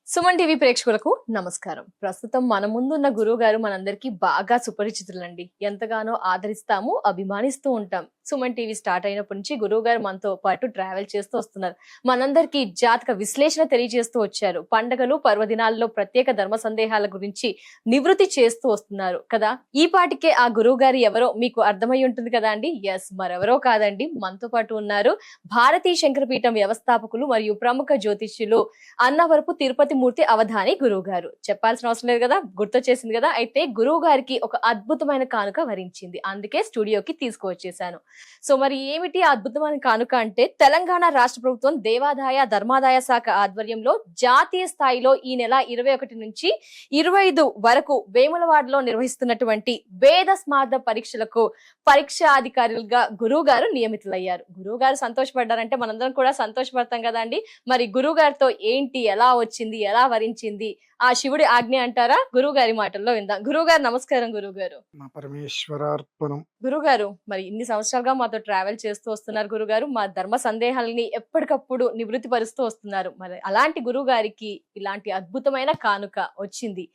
Suman TV ప్రేక్షకులకు నమస్కారం. ప్రస్తుతం మన ముందున్న గురువు గారు మనందరికీ బాగా సుపరిచితులండి. ఎంతగానో ఆదరిస్తాము, అభిమానిస్తూ ఉంటాం. సుమన్ టీవీ స్టార్ట్ అయినప్పటి నుంచి గురువు గారు మనతో పాటు ట్రావెల్ చేస్తూ వస్తున్నారు. మనందరికీ జాతక విశ్లేషణ తెలియజేస్తూ వచ్చారు. పండగలు, పర్వదినాల్లో ప్రత్యేక ధర్మ సందేహాల గురించి నివృత్తి చేస్తూ వస్తున్నారు కదా. ఈ పాటికే ఆ గురువు గారు ఎవరో మీకు అర్థమై ఉంటుంది కదా అండి. ఎస్, మరెవరో కాదండి, మనతో పాటు ఉన్నారు భారతీ శంకరపీఠం వ్యవస్థాపకులు మరియు ప్రముఖ జ్యోతిష్యులు అన్నవరపు తిరుపతి మూర్తి అవధాని గురువు గారు. చెప్పాల్సిన అవసరం లేదు కదా, గుర్తొచ్చేసింది కదా. అయితే గురువు గారికి ఒక అద్భుతమైన కానుక వరించింది, అందుకే స్టూడియోకి తీసుకువచ్చేసాను. సో మరి ఏమిటి ఆ అద్భుతమైన కానుక అంటే, తెలంగాణ రాష్ట్ర ప్రభుత్వం దేవాదాయ ధర్మాదాయ శాఖ ఆధ్వర్యంలో జాతీయ స్థాయిలో ఈ నెల 21 నుంచి 25 వరకు వేములవాడలో నిర్వహిస్తున్నటువంటి వేద స్మార్త పరీక్షలకు పరీక్షాధికారులుగా గురువు గారు నియమితులయ్యారు. గురువు గారు సంతోషపడ్డారంటే మనందరం కూడా సంతోషపడతాం కదా అండి. మరి గురువు గారితో ఏంటి, ఎలా వచ్చింది, ఎలా వరించింది, ఆ శివుడి ఆజ్ఞ అంటారా? గురువు గారి మాటల్లో విందాం. గురువు గారు నమస్కారం. గురువు గారు, మా పరమేశ్వరార్పణం. గురువు గారు, మరి ఇన్ని సంవత్సరాలుగా మాతో ట్రావెల్ చేస్తూ వస్తున్నారు గురువు గారు. మా ధర్మ సందేహాలని ఎప్పటికప్పుడు నివృత్తి పరుస్తూ వస్తున్నారు. మరి అలాంటి గురువు గారికి ఇలాంటి అద్భుతమైన కానుక వచ్చింది.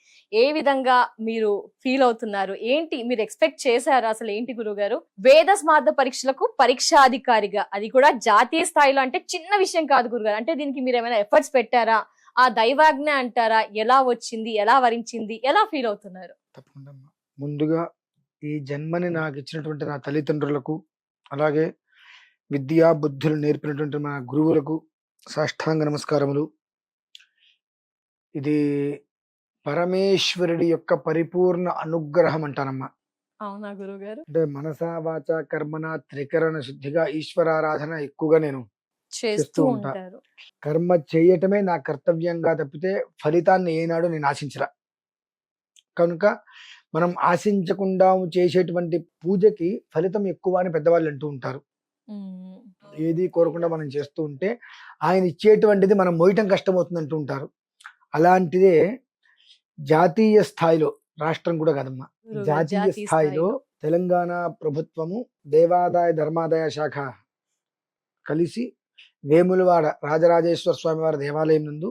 ఏ విధంగా మీరు ఫీల్ అవుతున్నారు? ఏంటి మీరు ఎక్స్పెక్ట్ చేశారు? అసలు ఏంటి గురువు గారు? వేద స్మార్త పరీక్షలకు పరీక్షాధికారిగా, అది కూడా జాతీయ స్థాయిలో, అంటే చిన్న విషయం కాదు గురుగారు. అంటే దీనికి మీరు ఏమైనా ఎఫర్ట్స్ పెట్టారా? ఆ దైవాజ్ఞ అంటారా? ఎలా వచ్చింది, ఎలా వరించింది, ఎలా ఫీల్ అవుతున్నారు? తప్పకుండా అమ్మా. ముందుగా ఈ జన్మని నాకు ఇచ్చినటువంటి నా తల్లిదండ్రులకు, అలాగే విద్యా బుద్ధులు నేర్పినటువంటి మా గురువులకు సాష్టాంగ నమస్కారములు. ఇది పరమేశ్వరుడి యొక్క పరిపూర్ణ అనుగ్రహం అంటానమ్మా. అవునా గురువు గారు? అంటే మనసా వాచ కర్మన త్రికరణ శుద్ధిగా ఈశ్వరారాధన ఎక్కువగా నేను చేస్తూ ఉంటా. ఉంటారు. కర్మ చేయటమే నా కర్తవ్యంగా తప్పితే ఫలితాన్ని ఏనాడు నేను ఆశించరా. కనుక మనం ఆశించకుండా చేసేటువంటి పూజకి ఫలితం ఎక్కువ అని పెద్దవాళ్ళు అంటూ ఉంటారు. ఏది కోరకుండా మనం చేస్తూ ఉంటే ఆయన ఇచ్చేటువంటిది మనం మోయటం కష్టమవుతుంది అంటూ ఉంటారు. అలాంటిదే జాతీయ స్థాయిలో, రాష్ట్రం కూడా కదమ్మా, జాతీయ స్థాయిలో తెలంగాణ ప్రభుత్వము దేవాదాయ ధర్మాదాయ శాఖ కలిసి వేములవాడ రాజరాజేశ్వర స్వామి వారి దేవాలయం నందు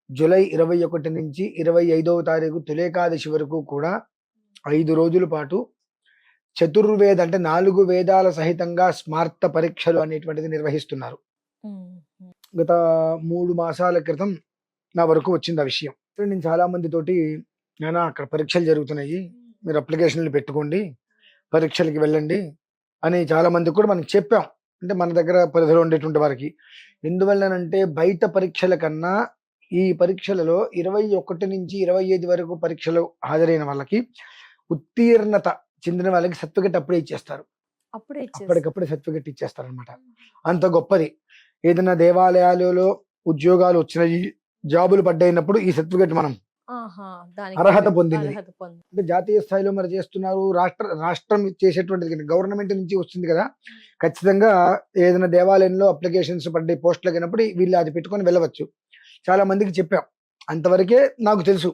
జూలై 21 నుంచి 25వ తారీఖు తులేకాదశి వరకు కూడా 5 రోజుల పాటు చతుర్వేద, అంటే 4 వేదాల సహితంగా స్మార్త పరీక్షలు అనేటువంటిది నిర్వహిస్తున్నారు. గత 3 మాసాల క్రితం నా వరకు వచ్చింది ఆ విషయం. నేను చాలా మంది తోటి, నేను అక్కడ పరీక్షలు జరుగుతున్నాయి, మీరు అప్లికేషన్లు పెట్టుకోండి, పరీక్షలకి వెళ్ళండి అని చాలా మందికి కూడా మనం చెప్పాం. అంటే మన దగ్గర పరిధిలో ఉండేటువంటి వారికి. ఎందువల్లనంటే బయట పరీక్షల కన్నా ఈ పరీక్షలలో 21 నుంచి 25 వరకు పరీక్షలు హాజరైన వాళ్ళకి, ఉత్తీర్ణత చెందిన వాళ్ళకి సర్టిఫికెట్ అప్పుడే ఇచ్చేస్తారు. అప్పటికప్పుడే సర్టిఫికెట్ ఇచ్చేస్తారు అనమాట. అంత గొప్పది. ఏదైనా దేవాలయాలలో ఉద్యోగాలు వచ్చినాయి, జాబులు పడ్డయినప్పుడు ఈ సర్టిఫికెట్ మనం అర్హత పొందింది. అంటే జాతీయ స్థాయిలో మరి చేస్తున్నారు, రాష్ట్రం చేసేటువంటిది గవర్నమెంట్ నుంచి వస్తుంది కదా. ఖచ్చితంగా ఏదైనా దేవాలయంలో అప్లికేషన్స్ పడ్డాయి పోస్టులకు అయినప్పుడు వీళ్ళు అది పెట్టుకొని వెళ్ళవచ్చు. చాలా మందికి చెప్పాం. అంతవరకే నాకు తెలుసు.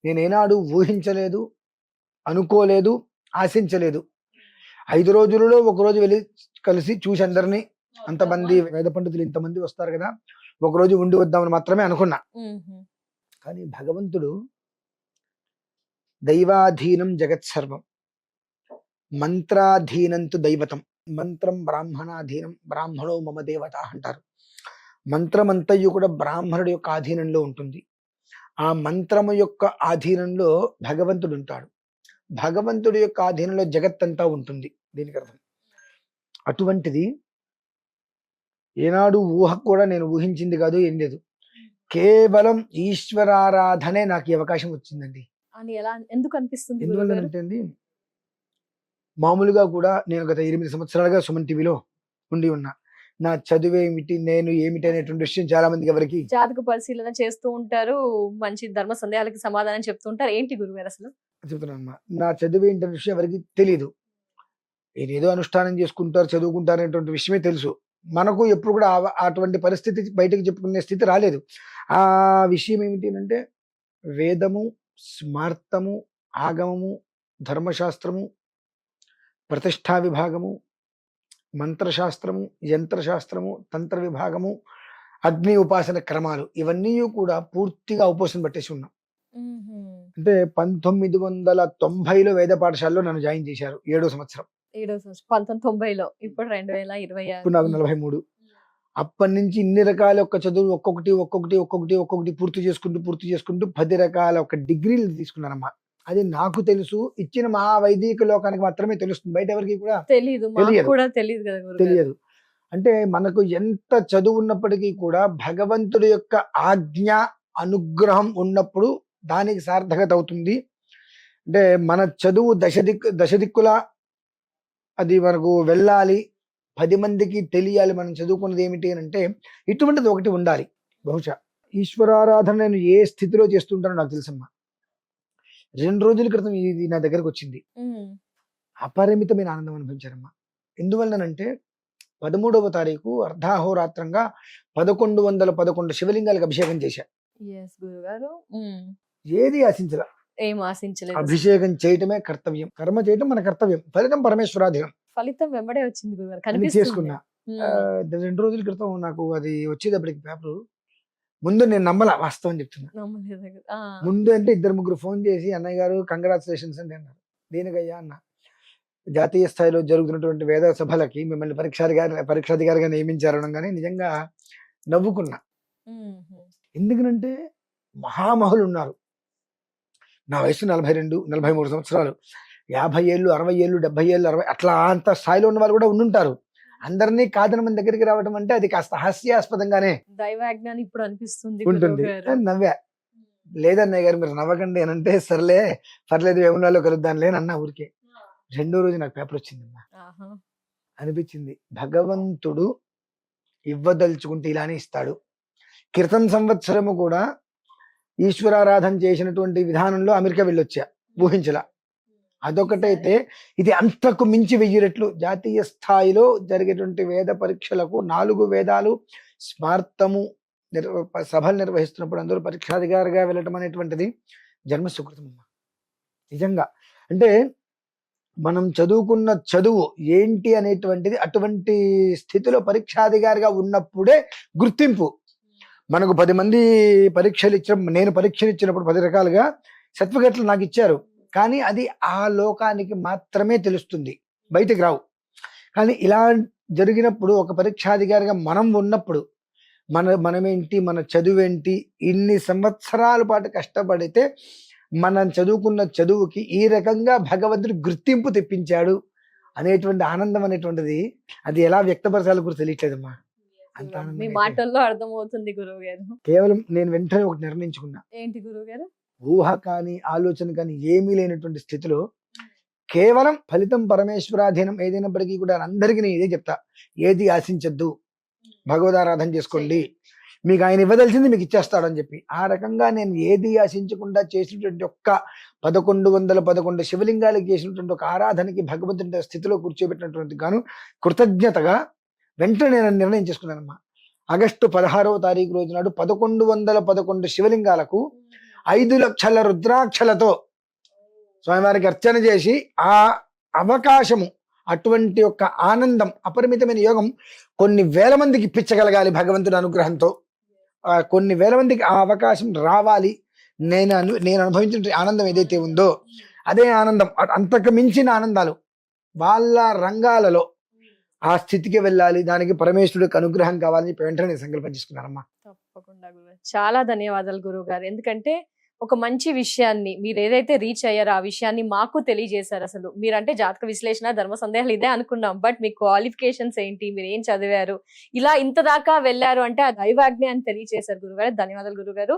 నేను ఏనాడు ఊహించలేదు, అనుకోలేదు, ఆశించలేదు. 5 రోజులలో 1 రోజు వెళ్ళి కలిసి చూసి అందరినీ, అంతమంది వేద పండితులు ఇంతమంది వస్తారు కదా, 1 రోజు ఉండి వద్దామని మాత్రమే అనుకున్నా. కానీ భగవంతుడు దైవాధీనం జగత్సర్వం, మంత్రాధీనంతు దైవతం, మంత్రం బ్రాహ్మణాధీనం, బ్రాహ్మణో మమ దేవత అంటారు. మంత్రమంతయు కూడా బ్రాహ్మణుడి యొక్క ఆధీనంలో ఉంటుంది. ఆ మంత్రము యొక్క ఆధీనంలో భగవంతుడు ఉంటాడు. భగవంతుడి యొక్క ఆధీనంలో జగత్తంతా ఉంటుంది. దీనికి అర్థం. అటువంటిది ఏనాడు ఊహ కూడా నేను ఊహించింది కాదు, ఏం లేదు. కేవలం ఈశ్వరారాధనే నాకు ఈ అవకాశం వచ్చిందండి. ఎందుకు అనిపిస్తుంది? ఎందువల్లంటే మామూలుగా కూడా నేను గత 8 సంవత్సరాలుగా సుమన్ టీవీలో ఉండి ఉన్నా. నా చదువు ఏమిటి, నేను ఏమిటి అనేటువంటి విషయం చాలా మందికి ఎవరికి, జాతక పరిశీలన చేస్తూ ఉంటారు, మంచి ధర్మ సందేహాలకి సమాధానం చెప్తూ ఉంటారు. ఏంటి గురుగారు అసలు చెప్తున్నానమ్మా, నా చదువు ఏంటనే విషయం ఎవరికి తెలియదు. ఏదో అనుష్ఠానం చేసుకుంటారు, చదువుకుంటారు అనేటువంటి విషయమే తెలుసు. మనకు ఎప్పుడు కూడా అటువంటి పరిస్థితి బయటకు చెప్పుకునే స్థితి రాలేదు. ఆ విషయం ఏమిటి అంటే వేదము, స్మార్తము, ఆగమము, ధర్మశాస్త్రము, ప్రతిష్టా విభాగము, మంత్రశాస్త్రము, యంత్రశాస్త్రము, తంత్ర విభాగము, అగ్ని ఉపాసన క్రమాలు ఇవన్నీ కూడా పూర్తిగా ఉపాసన పట్టేసి ఉన్నాం. అంటే 1990లో వేద పాఠశాలలో నన్ను జాయిన్ చేశారు 7వ సంవత్సరం. 1990లో ఇప్పుడు 2026. ఇప్పుడు నాకు 43. అప్పటి నుంచి ఇన్ని రకాల ఒక చదువు ఒక్కొక్కటి పూర్తి చేసుకుంటూ 10 రకాల ఒక డిగ్రీలు తీసుకున్నానమ్మా. అది నాకు తెలుసు, ఇచ్చిన మా వైదిక లోకానికి మాత్రమే తెలుస్తుంది, బయట ఎవరికి కూడా తెలీదు, మాకు కూడా తెలియదు కదా గురుగారు. తెలియదు. అంటే మనకు ఎంత చదువు ఉన్నప్పటికీ కూడా భగవంతుడి యొక్క ఆజ్ఞ అనుగ్రహం ఉన్నప్పుడు దానికి సార్థకత అవుతుంది. అంటే మన చదువు దశ దిక్కుల అది మనకు వెళ్ళాలి, 10 మందికి తెలియాలి మనం చదువుకున్నది ఏమిటి అని అంటే ఇటువంటిది ఒకటి ఉండాలి. బహుశా ఈశ్వరారాధన నేను ఏ స్థితిలో చేస్తుంటానో నాకు తెలుసమ్మా. 2 రోజుల క్రితం ఇది నా దగ్గరకు వచ్చింది. అపరిమితమైన ఆనందం అనుభవించారమ్మా. ఎందువల్లనంటే 13వ తారీఖు అర్ధాహోరాత్రంగా 1111 శివలింగాలకు అభిషేకం చేశా. గురుగారు ఏది ఆశించల, ఏం ఆశించలేదు. అభిషేకం చేయటమే కర్తవ్యం, కర్మ చేయటం మన కర్తవ్యం, ఫలితం పరమేశ్వరాధీనం. ఫలితం వెంబడే వచ్చింది గురుగారు, అని కనిపిస్తుంది. చేసుకున్నా. 2 రోజుల క్రితం నాకు అది వచ్చేటప్పటికి పేపరు ముందు నేను నమ్మలా, వాస్తవం చెప్తున్నా. నమ్మలేదు. ముందు అంటే 2-3 ఫోన్ చేసి అన్నయ్య గారు కంగ్రాచులేషన్స్ అంటే అన్నారు. దేనికయ్యా అన్న, జాతీయ స్థాయిలో జరుగుతున్నటువంటి వేద సభలకి మిమ్మల్ని పరీక్షాధికారిగా నియమించారు అనగానే నిజంగా నవ్వుకున్నా. ఎందుకనంటే మహామహులు ఉన్నారు. నా వయసు 42-43 సంవత్సరాలు, 50 ఏళ్ళు 60 ఏళ్ళు 70 ఏళ్ళు 60 అట్లా అంత స్థాయిలో ఉన్న వాళ్ళు కూడా ఉండుంటారు. అందరినీ కాదని మన దగ్గరికి రావడం అంటే అది కాస్త హాస్యాస్పదంగానే దైవాజ్ఞానం ఇప్పుడు అనిపిస్తుంది ఉంటుంది. నవ్వా. లేదన్నయ్య గారు మీరు నవ్వకండి అని అంటే సర్లే పర్లేదు ఏమున్నాలో కలుద్దాంలే అని అన్నా ఊరికే. 2వ రోజు నాకు పేపర్ వచ్చిందమ్మా. అనిపించింది భగవంతుడు ఇవ్వదలుచుకుంటే ఇలానే ఇస్తాడు. క్రితం సంవత్సరము కూడా ఈశ్వరారాధన చేసినటువంటి విధానంలో అమెరికా వెళ్ళొచ్చా, ఊహించలా. అదొకటైతే ఇది అంతకు మించి 1000 రెట్లు జాతీయ స్థాయిలో జరిగేటువంటి వేద పరీక్షలకు 4 వేదాలు స్మార్తము సభలు నిర్వహిస్తున్నప్పుడు అందరూ పరీక్షాధికారిగా వెళ్ళటం అనేటువంటిది జన్మ సుకృతం అమ్మా. నిజంగా అంటే మనం చదువుకున్న చదువు ఏంటి అనేటువంటిది అటువంటి స్థితిలో పరీక్షాధికారిగా ఉన్నప్పుడే గుర్తింపు. మనకు 10 మంది పరీక్షలు ఇచ్చిన, నేను పరీక్షలు ఇచ్చినప్పుడు 10 రకాలుగా సర్టిఫికెట్లు నాకు ఇచ్చారు, కానీ అది ఆ లోకానికి మాత్రమే తెలుస్తుంది, బయటికి రావు. కానీ ఇలా జరిగినప్పుడు ఒక పరీక్షాధికారిగా మనం ఉన్నప్పుడు మనమేంటి, మన చదువేంటి, ఇన్ని సంవత్సరాల పాటు కష్టపడితే మనం చదువుకున్న చదువుకి ఈ రకంగా భగవంతుడు గుర్తింపు తెప్పించాడు అనేటువంటి ఆనందం అనేటువంటిది అది ఎలా వ్యక్తపరచాలో కూడా తెలియట్లేదమ్మా. అంత మీ ఆనందం మాటల్లో అర్థమవుతుంది గురువు గారు. కేవలం నేను వెంటనే ఒకటి నిర్ణయించుకున్నా. ఏంటి గురువు గారు? ఊహ కానీ ఆలోచన కానీ ఏమీ లేనటువంటి స్థితిలో కేవలం ఫలితం పరమేశ్వరాధీనం ఏదైనప్పటికీ కూడా అందరికీ నేను ఇదే చెప్తా, ఏది ఆశించద్దు, భగవదారాధన చేసుకోండి, మీకు ఆయన ఇవ్వదలిసింది మీకు ఇచ్చేస్తాడు అని చెప్పి. ఆ రకంగా నేను ఏది ఆశించకుండా చేసినటువంటి ఒక్క 1111 శివలింగాలకు చేసినటువంటి ఒక ఆరాధనకి భగవంతుడి స్థితిలో కూర్చోబెట్టినటువంటి గాను కృతజ్ఞతగా వెంటనే నేను నిర్ణయం చేసుకున్నానమ్మా. ఆగస్టు 16వ తారీఖు రోజు నాడు 1111 శివలింగాలకు 5 లక్షల రుద్రాక్షలతో స్వామివారికి అర్చన చేసి ఆ అవకాశము, అటువంటి యొక్క ఆనందం, అపరిమితమైన యోగం కొన్ని వేల మందికి ఇప్పించగలగాలి భగవంతుడి అనుగ్రహంతో. కొన్ని వేల మందికి ఆ అవకాశం రావాలి. నేను అనుభవించిన ఆనందం ఏదైతే ఉందో అదే ఆనందం, అంతకు మించిన ఆనందాలు వాళ్ళ రంగాలలో ఆ స్థితికి వెళ్ళాలి, దానికి పరమేశ్వరుడికి అనుగ్రహం కావాలని వెంటనే నేను సంకల్పం చేసుకున్నానమ్మా. తప్పకుండా గురువు, చాలా ధన్యవాదాలు గురువు గారు. ఎందుకంటే ఒక మంచి విషయాన్ని మీరు ఏదైతే రీచ్ అయ్యారో ఆ విషయాన్ని మాకు తెలియజేశారు. అసలు మీరంటే జాతక విశ్లేషణ, ధర్మ సందేహాలు ఇదే అనుకున్నాం, బట్ మీ క్వాలిఫికేషన్స్ ఏంటి, మీరు ఏం చదివారు, ఇలా ఇంత దాకా వెళ్ళారు అంటే ఆ దైవాజ్ఞ అని తెలియజేశారు గురుగారు. ధన్యవాదాలు గురుగారు.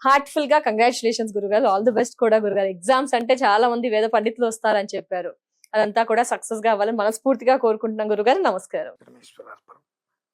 హార్ట్ఫుల్ గా కంగ్రాచులేషన్స్ గురుగారు, ఆల్ ది బెస్ట్ కూడా గురుగారు. ఎగ్జామ్స్ అంటే చాలా మంది వేద పండితులు వస్తారని చెప్పారు, అదంతా కూడా సక్సెస్ గా అవ్వాలని మనస్ఫూర్తిగా కోరుకుంటున్నాం గురుగారు. నమస్కారం.